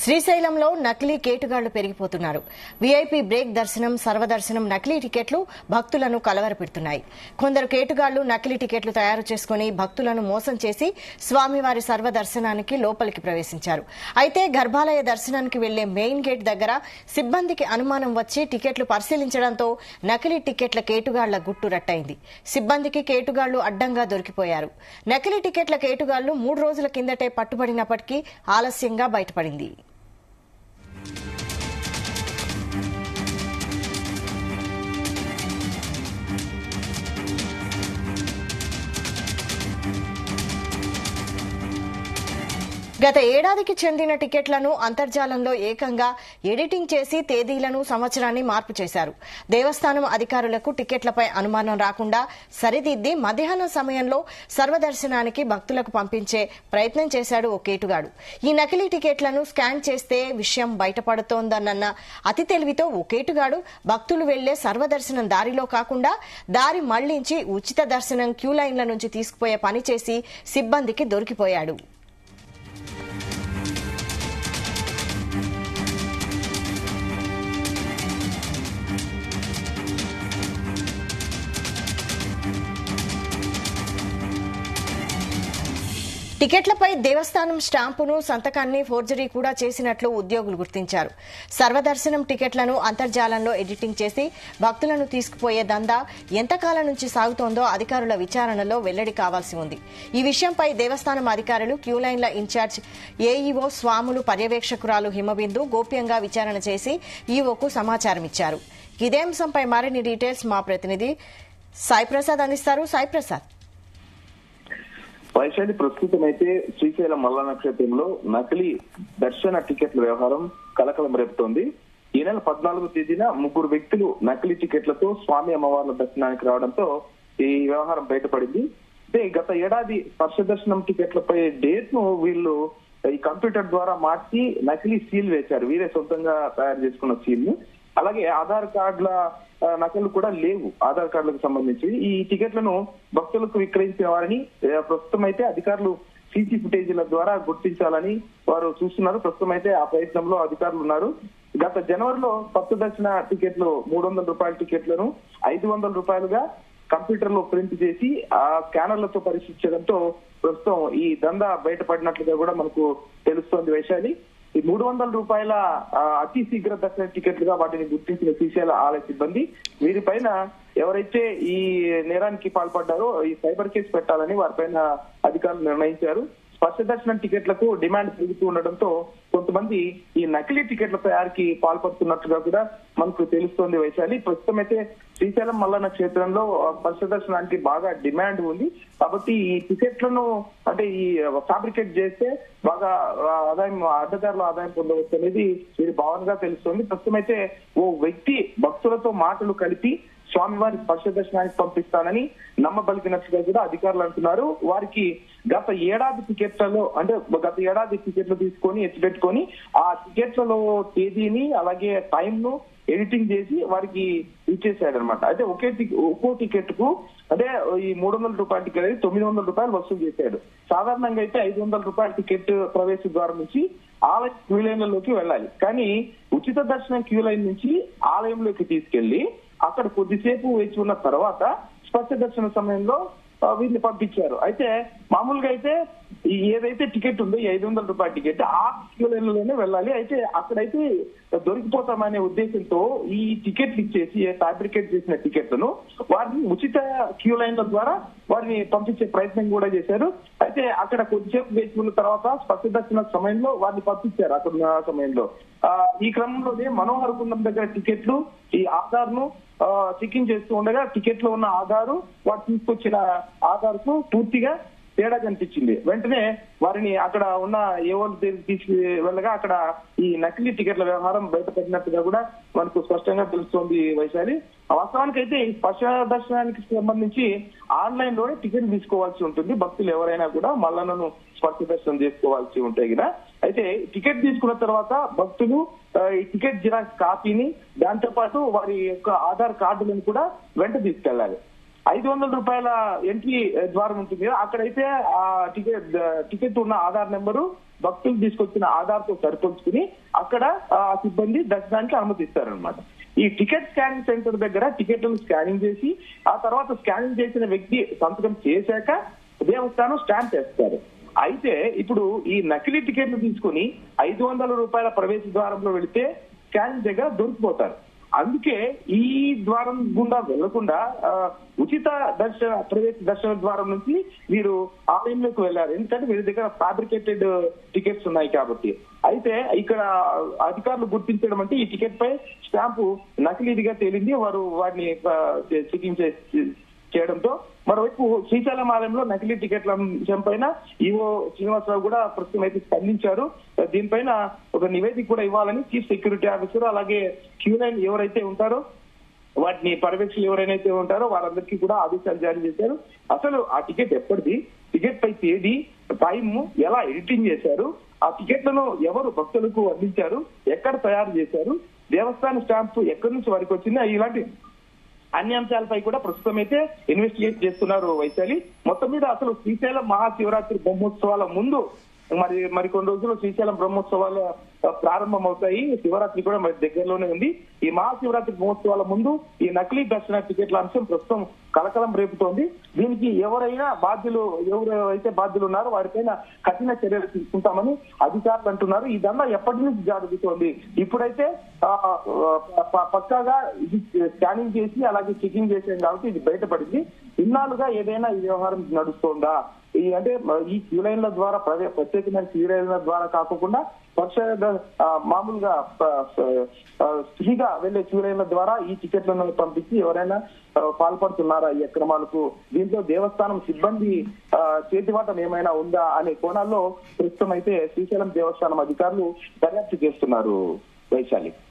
శ్రీశైలంలో నకిలీ కేటుగాళ్లు పెరిగిపోతున్నారు. వీఐపీ బ్రేక్ దర్శనం, సర్వదర్శనం నకిలీ టికెట్లు భక్తులను కలవరపెడుతున్నాయి. కొందరు కేటుగాళ్లు నకిలీ టికెట్లు తయారు చేసుకుని భక్తులను మోసం చేసి స్వామివారి సర్వదర్శనానికి లోపలికి ప్రవేశించారు. అయితే గర్భాలయ దర్శనానికి వెళ్లే మెయిన్ గేట్ దగ్గర సిబ్బందికి అనుమానం వచ్చి టికెట్లు పరిశీలించడంతో నకిలీ టికెట్ల కేటుగాళ్ల గుట్టు రట్టయింది. సిబ్బందికి కేటుగాళ్లు అడ్డంగా దొరికిపోయారు. నకిలీ టికెట్ల కేటుగాళ్లు 3 రోజుల కిందటే పట్టుబడినప్పటికీ ఆలస్యంగా బయటపడింది. గత ఏడాదికి చెందిన టికెట్లను అంతర్జాలంలో ఏకంగా ఎడిటింగ్ చేసి తేదీలను, సంవత్సరాన్ని మార్పు చేశారు. దేవస్థానం అధికారులకు టికెట్లపై అనుమానం రాకుండా సరిదిద్ది మధ్యాహ్నం సమయంలో సర్వదర్శనానికి భక్తులకు పంపించే ప్రయత్నం చేశాడు ఓ కేటుగాడు. ఈ నకిలీ టికెట్లను స్కాన్ చేస్తే విషయం బయటపడుతోందన్న అతి తెలివితో ఓ కేటుగాడు భక్తులు వెళ్లే సర్వదర్శనం దారిలో కాకుండా దారి మళ్లించి ఉచిత దర్శనం క్యూ లైన్ల నుంచి తీసుకుపోయే పని చేసి సిబ్బందికి దొరికిపోయాడు. టికెట్లపై దేవస్థానం స్టాంపును, సంతకాన్ని ఫోర్జరీ కూడా చేసినట్లు ఉద్యోగులు గుర్తించారు. సర్వదర్శనం టికెట్లను అంతర్జాలంలో ఎడిటింగ్ చేసి భక్తులను తీసుకుపోయే దందా ఎంతకాలం నుంచి సాగుతోందో అధికారుల విచారణలో వెల్లడి కావాల్సి ఉంది. ఈ విషయంపై దేవస్థానం అధికారులు, క్యూలైన్ల ఇన్ఛార్జ్ ఏఈఓ, స్వాములు పర్యవేక్షకురాలు హిమబిందు గోప్యంగా విచారణ చేసి ఈఓకు సమాచారం ఇచ్చారు. ఇదే అంశంపై మరిన్ని డీటెయిల్స్ మా ప్రతినిధి సాయిప్రసాద్ అందిస్తారు. సాయిప్రసాద్, వైశాలి, ప్రస్తుతం అయితే శ్రీశైలం మల్లన్న క్షేత్రంలో నకిలీ దర్శన టికెట్ల వ్యవహారం కలకలం రేపుతోంది. ఈ నెల 14వ తేదీన 3 వ్యక్తులు నకిలీ టికెట్లతో స్వామి అమ్మవార్ల దర్శనానికి రావడంతో ఈ వ్యవహారం బయటపడింది. అయితే గత ఏడాది స్పర్శ దర్శనం టికెట్లపై డేట్ ను వీళ్ళు ఈ కంప్యూటర్ ద్వారా మార్చి నకిలీ సీల్ వేశారు. వీరే సొంతంగా తయారు చేసుకున్న సీల్ ను. అలాగే ఆధార్ కార్డుల నకలు కూడా లేవు. ఆధార్ కార్డులకు సంబంధించి ఈ టికెట్లను భక్తులకు విక్రయించిన వారిని ప్రస్తుతం అయితే అధికారులు సీసీ ఫుటేజీల ద్వారా గుర్తించాలని వారు చూస్తున్నారు. ప్రస్తుతం అయితే ఆ ప్రయత్నంలో అధికారులు ఉన్నారు. గత జనవరిలో కొత్త దర్శన టికెట్లు 300 రూపాయల టికెట్లను 500 రూపాయలుగా కంప్యూటర్ లో ప్రింట్ చేసి ఆ స్కానర్లతో పరీక్షించడంతో ప్రస్తుతం ఈ దందా బయటపడినట్లుగా కూడా మనకు తెలుస్తోంది. వైశాలి, ఈ 300 రూపాయల అతి శీఘ్ర దర్శన టికెట్లుగా వాటిని గుర్తించిన శ్రీశైల ఆలయ సిబ్బంది వీరిపైన ఎవరైతే ఈ నేరానికి పాల్పడ్డారో ఈ సైబర్ కేసు పెట్టాలని వారిపైన అధికారులు నిర్ణయించారు. స్పర్శ దర్శనం టికెట్లకు డిమాండ్ పెరుగుతూ ఉండడంతో కొంతమంది ఈ నకిలీ టికెట్ల తయారీకి పాల్పడుతున్నట్లుగా కూడా మనకు తెలుస్తోంది. వైశాలి, ప్రస్తుతం అయితే శ్రీశైలం మల్లన్న క్షేత్రంలో స్పర్శ దర్శనానికి బాగా డిమాండ్ ఉంది. కాబట్టి ఈ టికెట్లను అంటే ఈ ఫ్యాబ్రికేట్ చేస్తే బాగా ఆదాయం, అడ్డదారుల ఆదాయం పొందవచ్చు అనేది వీరి భావనగా తెలుస్తోంది. ప్రస్తుతం అయితే ఓ వ్యక్తి భక్తులతో మాటలు కలిపి స్వామివారి స్పర్శ దర్శనానికి పంపిస్తానని నమ్మబలికినట్లుగా కూడా అధికారులు అంటున్నారు. వారికి గత ఏడాది టికెట్లు తీసుకొని ఎత్తిపెట్టుకొని ఆ టికెట్లలో తేదీని అలాగే టైం ను ఎడిటింగ్ చేసి వారికి ఇచ్చేసాడు అనమాట. అయితే ఒక్కో టికెట్ కు అంటే ఈ 300 రూపాయల టికెట్ అయితే 900 రూపాయలు వసూలు చేశాడు. సాధారణంగా అయితే 500 రూపాయల టికెట్ ప్రవేశ ద్వారం నుంచి ఆలయ క్యూ లైన్లలోకి వెళ్ళాలి. కానీ ఉచిత దర్శనం క్యూ లైన్ నుంచి ఆలయంలోకి తీసుకెళ్లి అక్కడ కొద్దిసేపు వేచి ఉన్న తర్వాత స్పర్శ దర్శన సమయంలో వీరిని పంపించారు. అయితే మామూలుగా అయితే ఏదైతే టికెట్ ఉందో 500 రూపాయల టికెట్ ఆ క్యూ లైన్లోనే వెళ్ళాలి. అయితే అక్కడైతే దొరికిపోతామనే ఉద్దేశంతో ఈ టికెట్లు ఇచ్చేసి ఫ్యాబ్రికేట్ చేసిన టికెట్లను వారిని ఉచిత క్యూ లైన్ల ద్వారా వారిని పంపించే ప్రయత్నం కూడా చేశారు. అయితే అక్కడ కొద్దిసేపు వేచి ఉన్న తర్వాత స్పర్శ దర్శన సమయంలో వారిని పంపించారు. అక్కడ సమయంలో ఈ క్రమంలోనే మనోహర్ కుండం దగ్గర టికెట్లు ఈ ఆధార్ ను చెకింగ్ చేస్తూ ఉండగా టికెట్ లో ఉన్న ఆధారు వారు తీసుకొచ్చిన ఆధార్ కు పూర్తిగా తేడా కనిపించింది. వెంటనే వారిని అక్కడ ఉన్న ఏవోలు తీసుకు వెళ్ళగా అక్కడ ఈ నకిలీ టికెట్ల వ్యవహారం బయటపడినట్టుగా కూడా మనకు స్పష్టంగా తెలుస్తోంది. వైశాలి, వాస్తవానికి అయితే ఈ స్పర్శ దర్శనానికి సంబంధించి ఆన్లైన్ లోనే టికెట్ తీసుకోవాల్సి ఉంటుంది. భక్తులు ఎవరైనా కూడా మల్లన్నను స్పర్శ దర్శనం చేసుకోవాల్సి ఉంటాయి కదా. అయితే టికెట్ తీసుకున్న తర్వాత భక్తులు ఈ టికెట్ జిరాక్స్ కాపీని దాంతో పాటు వారి యొక్క ఆధార్ కార్డులను కూడా వెంట తీసుకెళ్లాలి. 500 రూపాయల ఎంట్రీ ద్వారం ఉంటుంది కదా, అక్కడైతే ఆ టికెట్ ఉన్న ఆధార్ నెంబరు భక్తులు తీసుకొచ్చిన ఆధార్తో సరిపోల్చుకుని అక్కడ ఆ సిబ్బంది దర్శనానికి అనుమతిస్తారనమాట. ఈ టికెట్ స్కానింగ్ సెంటర్ దగ్గర టికెట్లను స్కానింగ్ చేసి ఆ తర్వాత స్కానింగ్ చేసిన వ్యక్తి సంతకం చేశాక దేవస్థానం స్టాంప్ వేస్తారు. అయితే ఇప్పుడు ఈ నకిలీ టికెట్లు తీసుకుని 500 రూపాయల ప్రవేశ ద్వారంలో వెళితే స్కానింగ్ దగ్గర దొరికిపోతారు. అందుకే ఈ ద్వారం గుండా వెళ్లకుండా ఉచిత ప్రవేశ దర్శన ద్వారం నుంచి మీరు ఆలయంలోకి వెళ్ళారు. ఎందుకంటే వీరి దగ్గర ఫ్యాబ్రికేటెడ్ టికెట్స్ ఉన్నాయి కాబట్టి. అయితే ఇక్కడ అధికారులు గుర్తించడం అంటే ఈ టికెట్ పై స్టాంపు నకిలీదిగా తేలింది. వారు వాటిని చెకింగ్ చేయడంతో మరోవైపు శ్రీశైలం ఆలయంలో నకిలీ టికెట్ల అంశం పైన ఈవో శ్రీనివాసరావు కూడా ప్రస్తుతం అయితే స్పందించారు. దీనిపైన ఒక నివేదిక కూడా ఇవ్వాలని చీఫ్ సెక్యూరిటీ ఆఫీసర్ అలాగే క్యూలైన్ ఎవరైతే ఉంటారో వాటిని పర్యవేక్షకులు ఎవరైతే ఉంటారో వారందరికీ కూడా ఆదేశాలు జారీ చేశారు. అసలు ఆ టికెట్ ఎప్పటిది, టికెట్ పై తేదీ, టైం, ఎలా ఎడిటింగ్ చేశారు, ఆ టికెట్లను ఎవరు భక్తులకు అందించారు, ఎక్కడ తయారు చేశారు, దేవస్థాన స్టాంప్ ఎక్కడి నుంచి వరకు వచ్చింది, ఇలాంటి అన్ని అంశాలపై కూడా ప్రస్తుతం అయితే ఇన్వెస్టిగేట్ చేస్తున్నారు వైశాలి. మొత్తం మీద అసలు శ్రీశైలం మహాశివరాత్రి బ్రహ్మోత్సవాల ముందు మరి కొన్ని రోజులు శ్రీశైలం బ్రహ్మోత్సవాలు ప్రారంభం అవుతాయి. శివరాత్రి కూడా మరి దగ్గరలోనే ఉంది. ఈ మహాశివరాత్రి బ్రహ్మోత్సవాల ముందు ఈ నకిలీ దర్శన టికెట్ల అంశం ప్రస్తుతం కలకలం రేపుతోంది. దీనికి ఎవరైతే బాధ్యులు ఉన్నారో వారిపైన కఠిన చర్యలు తీసుకుంటామని అధికారులు అంటున్నారు. ఈ దందా ఎప్పటి నుంచి జరుగుతోంది. ఇప్పుడైతే పక్కాగా ఇది స్కానింగ్ చేసి అలాగే చెకింగ్ చేసాం కాబట్టి ఇది బయటపడింది. ఇన్నాళ్ళుగా ఏదైనా ఈ వ్యవహారం నడుస్తోందా, అంటే ఈ క్యూ లైన్ల ద్వారా ప్రత్యేకమైన క్యూ లైన్ల ద్వారా కాకుండా మామూలుగా ఫ్రీగా వెళ్లే క్యూ లైన్ల ద్వారా ఈ టికెట్లను పంపించి ఎవరైనా పాల్పడుతున్నారా ఈ అక్రమాలకు, దీంట్లో దేవస్థానం సిబ్బంది చేతివాటం ఏమైనా ఉందా అనే కోణాల్లో ప్రస్తుతం అయితే శ్రీశైలం దేవస్థానం అధికారులు దర్యాప్తు చేస్తున్నారు వైశాలి.